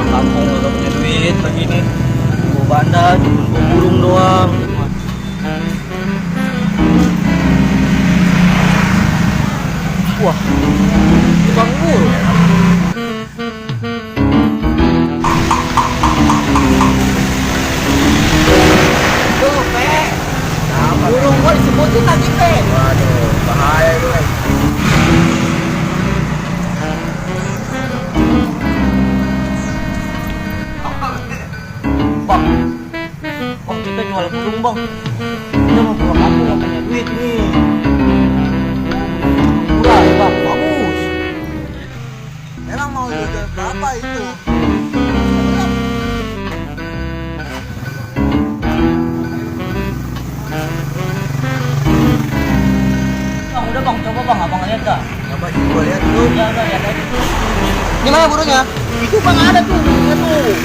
orang kampung gak punya duit lagi nih. Bawa bandar, cuma bawa burung doang. Wah, tukang burung. Tuh, Pe. Burung gua disebutin tadi, Pe. Waduh, bahaya itu, Pe. Bang, bang kita jual burung bang. Kita mau pulang kampung nggak punya duit nih. Murah ya bang, bagus. Emang mau jual berapa itu? Bang udah bang, coba bang, abang lihat dah. Coba gua lihat dulu. Ya udah lihat aja tuh. Gimana burungnya? Itu bang ada tuh, burungnya tuh.